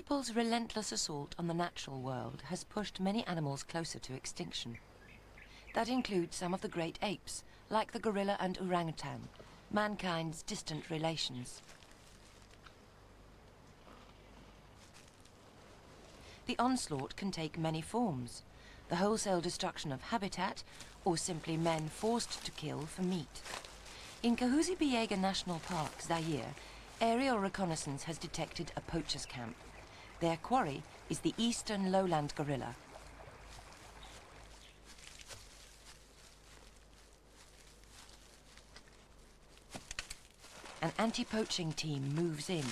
People's relentless assault on the natural world has pushed many animals closer to extinction. That includes some of the great apes, like the gorilla and orangutan, mankind's distant relations. The onslaught can take many forms: the wholesale destruction of habitat, or simply men forced to kill for meat. In Kahuzi-Biega National Park, Zaire, aerial reconnaissance has detected a poachers' camp. Their quarry is the eastern lowland gorilla. An anti-poaching team moves in.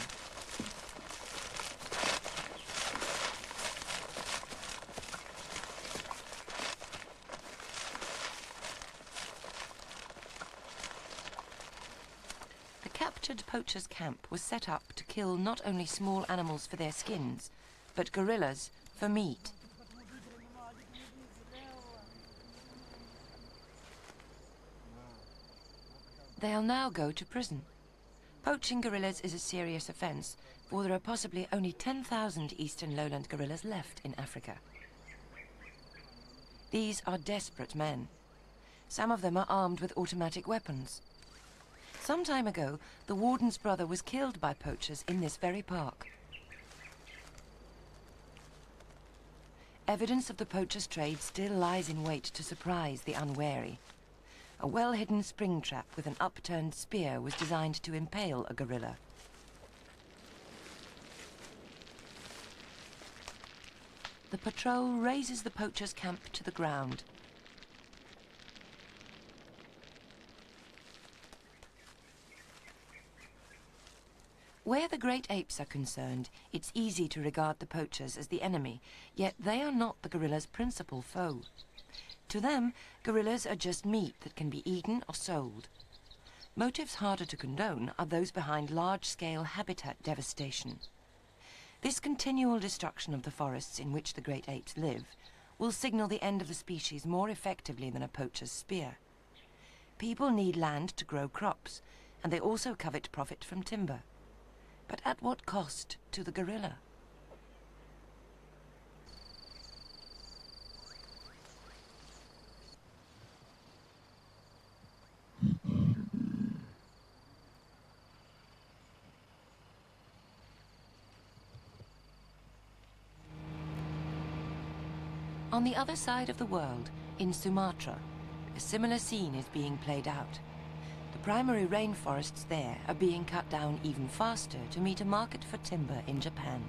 The captured poachers' camp was set up to kill not only small animals for their skins, but gorillas for meat. They'll now go to prison. Poaching gorillas is a serious offence, for there are possibly only 10,000 eastern lowland gorillas left in Africa. These are desperate men. Some of them are armed with automatic weapons. Some time ago, the warden's brother was killed by poachers in this very park. Evidence of the poachers' trade still lies in wait to surprise the unwary. A well-hidden spring trap with an upturned spear was designed to impale a gorilla. The patrol razes the poachers' camp to the ground. Where the great apes are concerned, it's easy to regard the poachers as the enemy, yet they are not the gorilla's principal foe. To them, gorillas are just meat that can be eaten or sold. Motives harder to condone are those behind large-scale habitat devastation. This continual destruction of the forests in which the great apes live will signal the end of the species more effectively than a poacher's spear. People need land to grow crops, and they also covet profit from timber. But at what cost to the gorilla? On the other side of the world, in Sumatra, a similar scene is being played out. The primary rainforests there are being cut down even faster to meet a market for timber in Japan.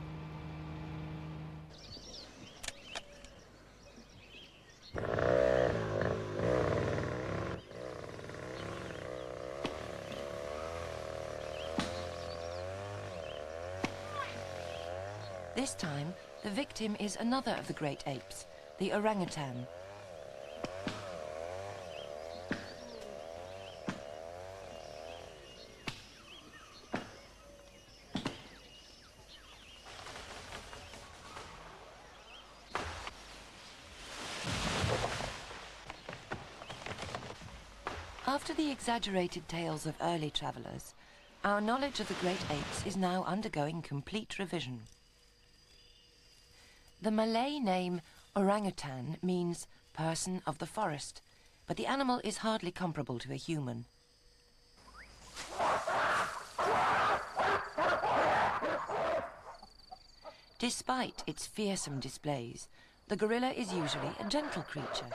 This time, the victim is another of the great apes, the orangutan. After the exaggerated tales of early travellers, our knowledge of the great apes is now undergoing complete revision. The Malay name orangutan means person of the forest, but the animal is hardly comparable to a human. Despite its fearsome displays, the gorilla is usually a gentle creature.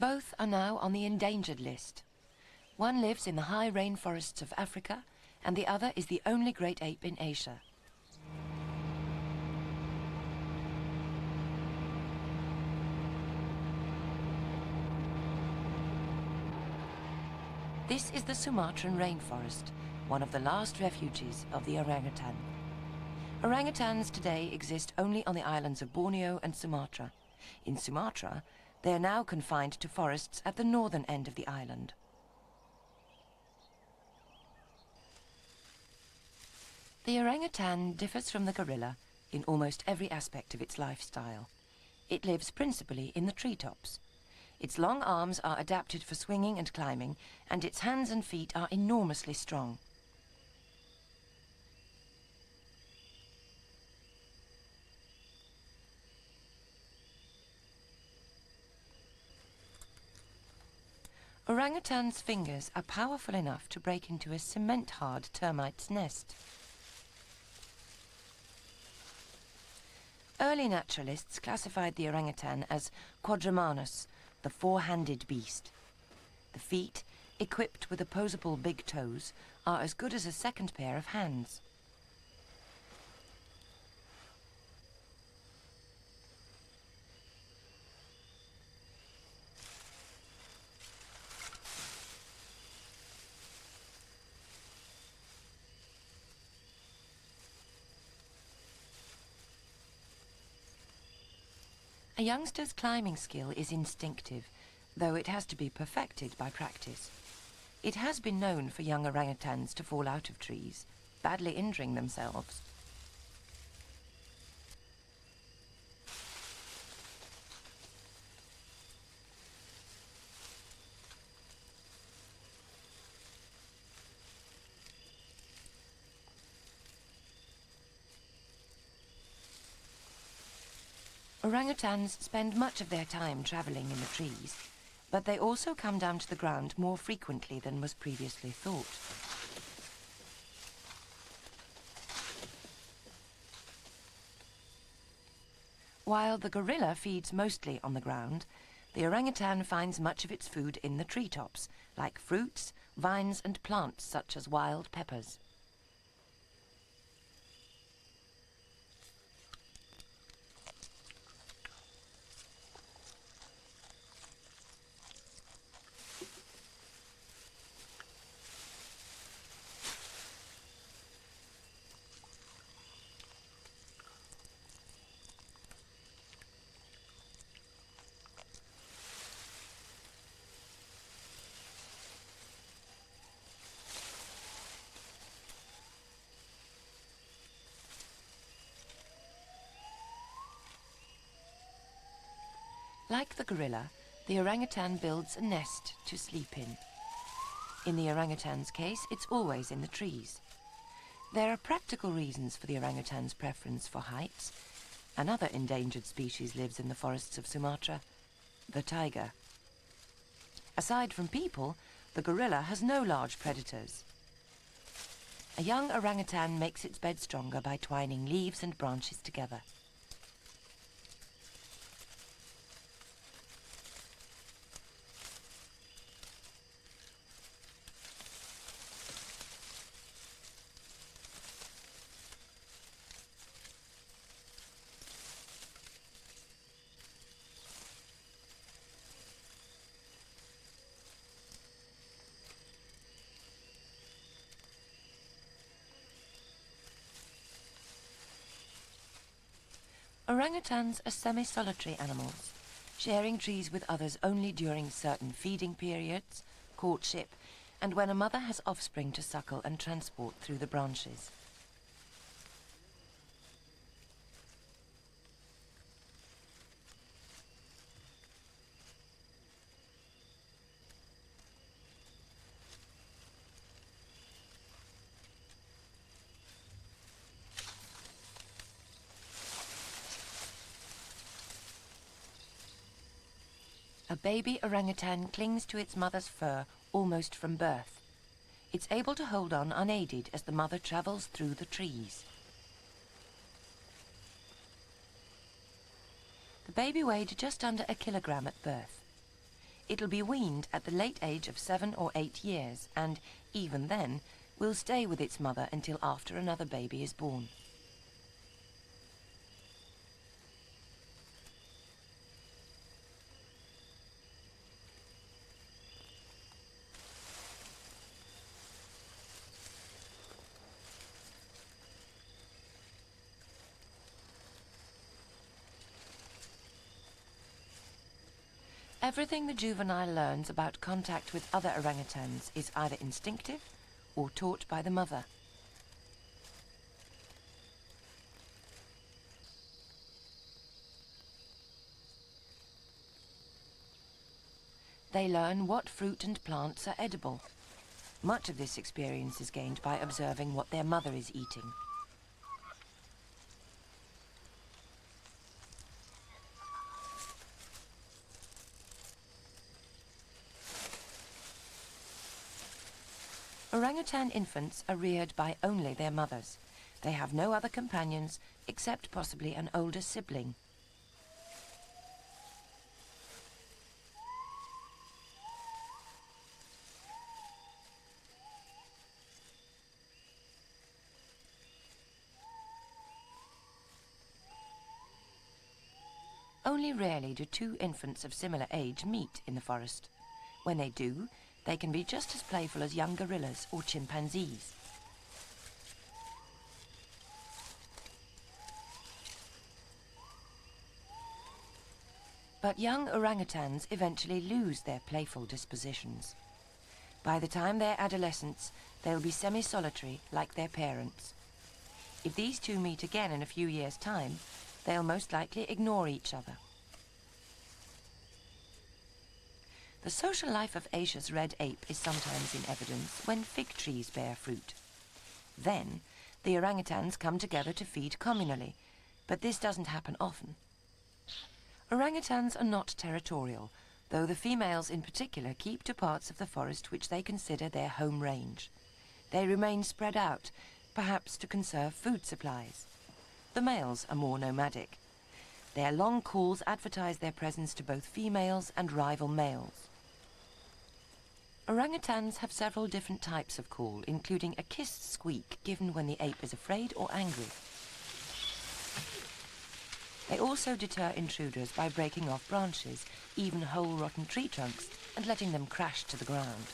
Both are now on the endangered list. One lives in the high rainforests of Africa, and the other is the only great ape in Asia. This is the Sumatran rainforest, one of the last refuges of the orangutan. Orangutans today exist only on the islands of Borneo and Sumatra. In Sumatra, they are now confined to forests at the northern end of the island. The orangutan differs from the gorilla in almost every aspect of its lifestyle. It lives principally in the treetops. Its long arms are adapted for swinging and climbing, and its hands and feet are enormously strong. Orangutan's fingers are powerful enough to break into a cement-hard termite's nest. Early naturalists classified the orangutan as quadrimanus, the four-handed beast. The feet, equipped with opposable big toes, are as good as a second pair of hands. A youngster's climbing skill is instinctive, though it has to be perfected by practice. It has been known for young orangutans to fall out of trees, badly injuring themselves. Orangutans spend much of their time travelling in the trees, but they also come down to the ground more frequently than was previously thought. While the gorilla feeds mostly on the ground, the orangutan finds much of its food in the treetops, like fruits, vines and plants such as wild peppers. Like the gorilla, the orangutan builds a nest to sleep in. In the orangutan's case, it's always in the trees. There are practical reasons for the orangutan's preference for heights. Another endangered species lives in the forests of Sumatra, the tiger. Aside from people, the gorilla has no large predators. A young orangutan makes its bed stronger by twining leaves and branches together. Orangutans are semi-solitary animals, sharing trees with others only during certain feeding periods, courtship, and when a mother has offspring to suckle and transport through the branches. A baby orangutan clings to its mother's fur almost from birth. It's able to hold on unaided as the mother travels through the trees. The baby weighed just under a kilogram at birth. It'll be weaned at the late age of 7 or 8 years and, even then, will stay with its mother until after another baby is born. Everything the juvenile learns about contact with other orangutans is either instinctive or taught by the mother. they learn what fruit and plants are edible. Much of this experience is gained by observing what their mother is eating. Orangutan infants are reared by only their mothers. They have no other companions except possibly an older sibling. Only rarely do two infants of similar age meet in the forest. When they do, they can be just as playful as young gorillas or chimpanzees. But young orangutans eventually lose their playful dispositions. By the time they're adolescents, they'll be semi-solitary like their parents. If these two meet again in a few years' time, they'll most likely ignore each other. The social life of Asia's red ape is sometimes in evidence when fig trees bear fruit. Then, the orangutans come together to feed communally, but this doesn't happen often. Orangutans are not territorial, though the females in particular keep to parts of the forest which they consider their home range. They remain spread out, perhaps to conserve food supplies. The males are more nomadic. Their long calls advertise their presence to both females and rival males. Orangutans have several different types of call, including a kissed squeak given when the ape is afraid or angry. They also deter intruders by breaking off branches, even whole rotten tree trunks, and letting them crash to the ground.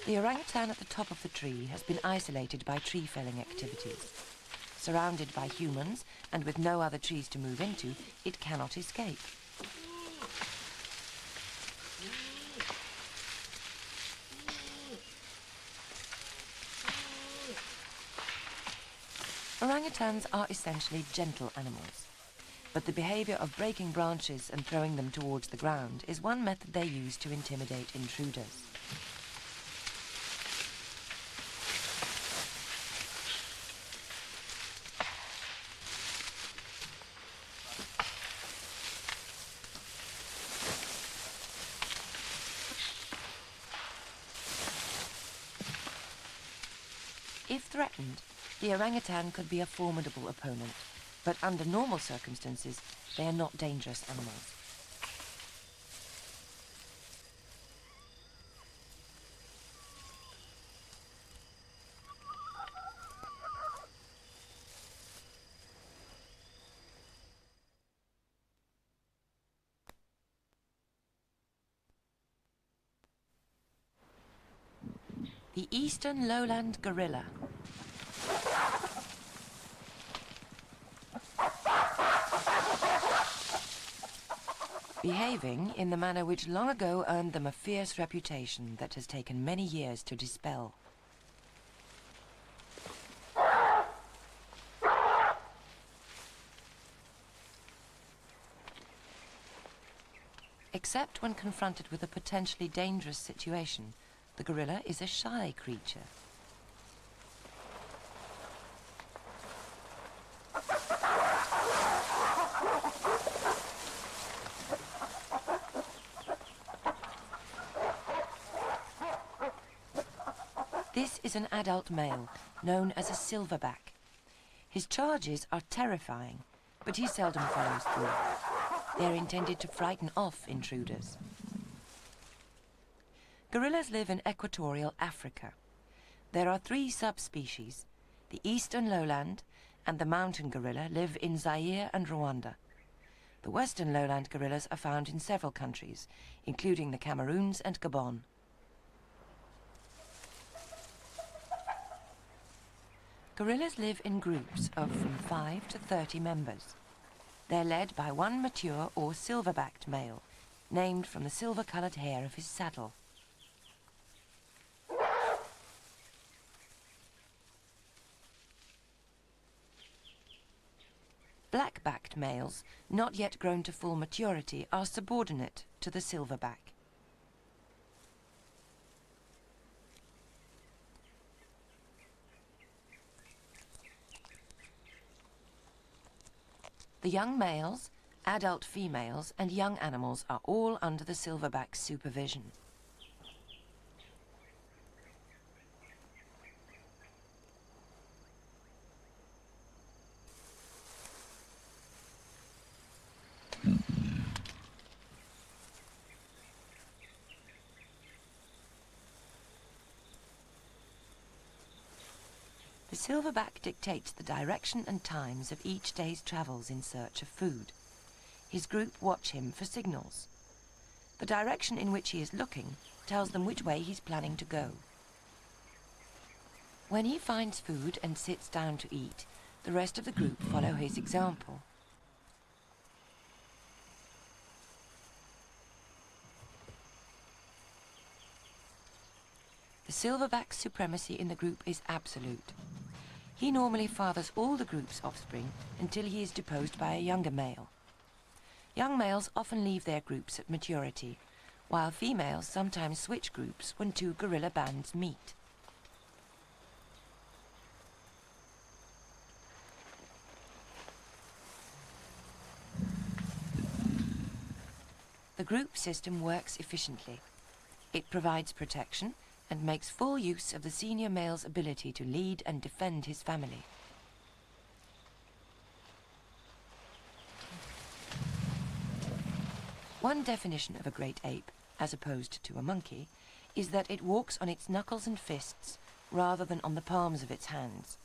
The orangutan at the top of the tree has been isolated by tree felling activities. Surrounded by humans and with no other trees to move into, it cannot escape. Orangutans are essentially gentle animals, but the behavior of breaking branches and throwing them towards the ground is one method they use to intimidate intruders. If threatened, the orangutan could be a formidable opponent, but under normal circumstances, they are not dangerous animals. The eastern lowland gorilla. Behaving in the manner which long ago earned them a fierce reputation that has taken many years to dispel. Except when confronted with a potentially dangerous situation, the gorilla is a shy creature. This is an adult male, known as a silverback. His charges are terrifying, but he seldom follows through. They're intended to frighten off intruders. Gorillas live in equatorial Africa. There are 3 subspecies. The eastern lowland and the mountain gorilla live in Zaire and Rwanda. The western lowland gorillas are found in several countries, including the Cameroons and Gabon. Gorillas live in groups of from 5 to 30 members. They're led by one mature or silver-backed male, named from the silver-coloured hair of his saddle. Black-backed males, not yet grown to full maturity, are subordinate to the silverback. The young males, adult females, and young animals are all under the silverback's supervision. The silverback dictates the direction and times of each day's travels in search of food. His group watch him for signals. The direction in which he is looking tells them which way he's planning to go. When he finds food and sits down to eat, the rest of the group follow his example. The silverback's supremacy in the group is absolute. He normally fathers all the group's offspring until he is deposed by a younger male. Young males often leave their groups at maturity, while females sometimes switch groups when two gorilla bands meet. The group system works efficiently. It provides protection and makes full use of the senior male's ability to lead and defend his family. One definition of a great ape, as opposed to a monkey, is that it walks on its knuckles and fists rather than on the palms of its hands.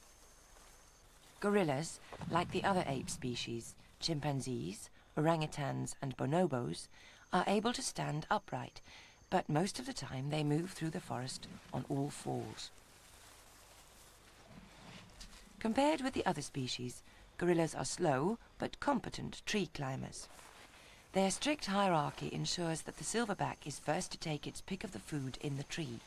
Gorillas, like the other ape species, chimpanzees, orangutans and bonobos, are able to stand upright, but most of the time they move through the forest on all fours. Compared with the other species, gorillas are slow but competent tree climbers. Their strict hierarchy ensures that the silverback is first to take its pick of the food in the tree.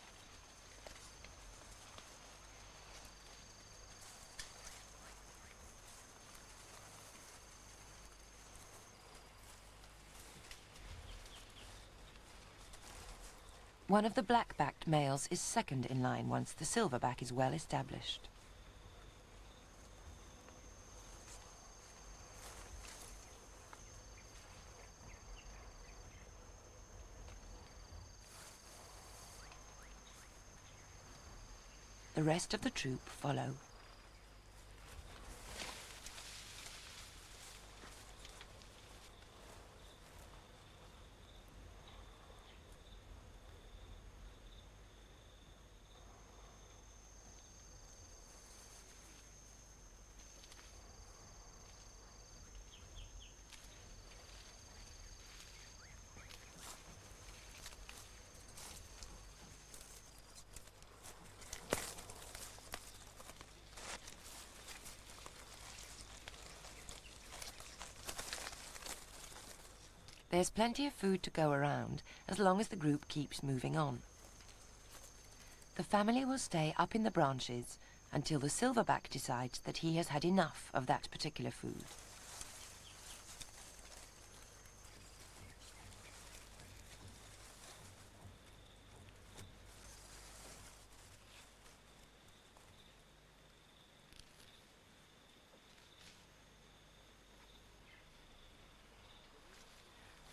One of the black-backed males is second in line once the silverback is well established. The rest of the troop follow. There's plenty of food to go around as long as the group keeps moving on. The family will stay up in the branches until the silverback decides that he has had enough of that particular food.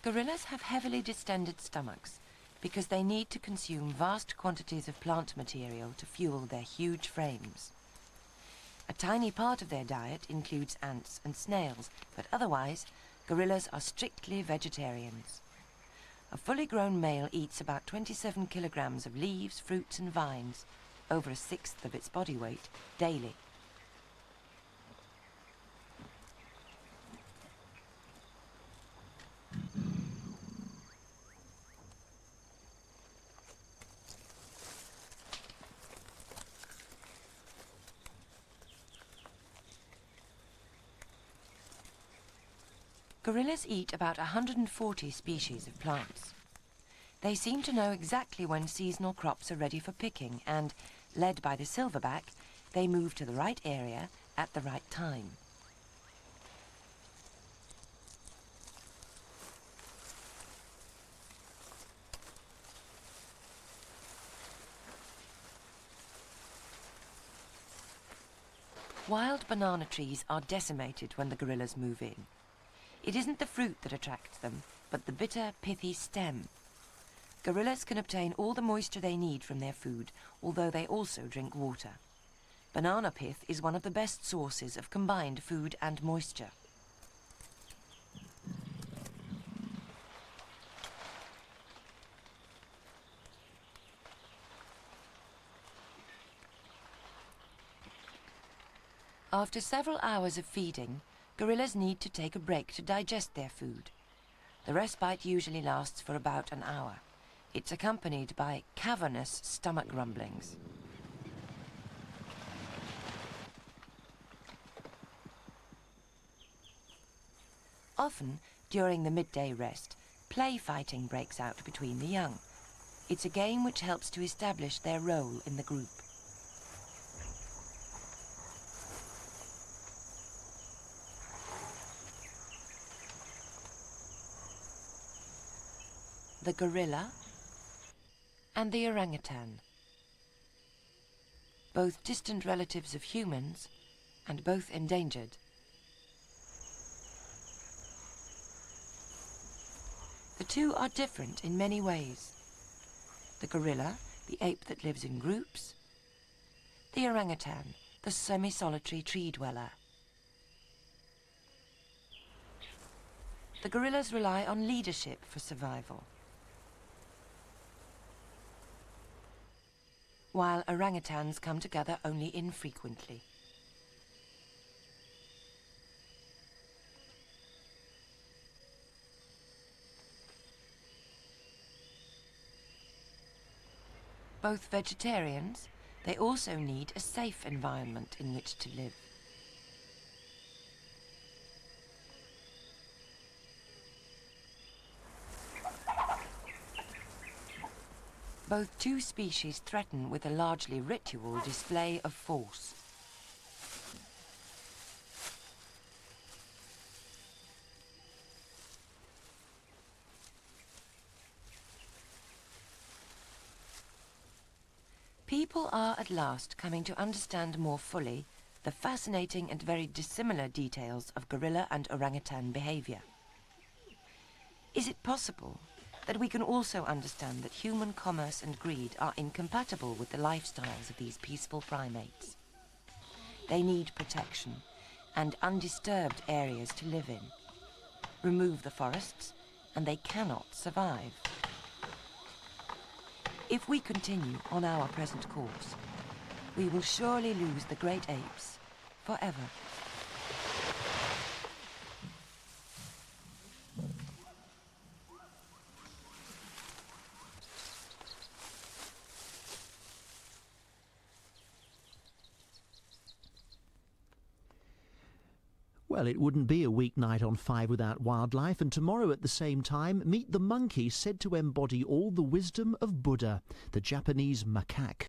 Gorillas have heavily distended stomachs because they need to consume vast quantities of plant material to fuel their huge frames. A tiny part of their diet includes ants and snails, but otherwise, gorillas are strictly vegetarians. A fully grown male eats about 27 kilograms of leaves, fruits and vines, over a sixth of its body weight, daily. Gorillas eat about 140 species of plants. They seem to know exactly when seasonal crops are ready for picking and, led by the silverback, they move to the right area at the right time. Wild banana trees are decimated when the gorillas move in. It isn't the fruit that attracts them, but the bitter, pithy stem. Gorillas can obtain all the moisture they need from their food, although they also drink water. Banana pith is one of the best sources of combined food and moisture. After several hours of feeding, gorillas need to take a break to digest their food. The respite usually lasts for about an hour. It's accompanied by cavernous stomach rumblings. Often, during the midday rest, play fighting breaks out between the young. It's a game which helps to establish their role in the group. The gorilla and the orangutan, both distant relatives of humans and both endangered. The two are different in many ways. The gorilla, the ape that lives in groups. The orangutan, the semi-solitary tree dweller. The gorillas rely on leadership for survival, while orangutans come together only infrequently. Both vegetarians, they also need a safe environment in which to live. Both two species threaten with a largely ritual display of force. People are at last coming to understand more fully the fascinating and very dissimilar details of gorilla and orangutan behavior. Is it possible that we can also understand that human commerce and greed are incompatible with the lifestyles of these peaceful primates? They need protection and undisturbed areas to live in. Remove the forests, and they cannot survive. If we continue on our present course, we will surely lose the great apes forever. Well, it wouldn't be a weeknight on 5 without wildlife, and tomorrow at the same time, meet the monkey said to embody all the wisdom of Buddha, the Japanese macaque.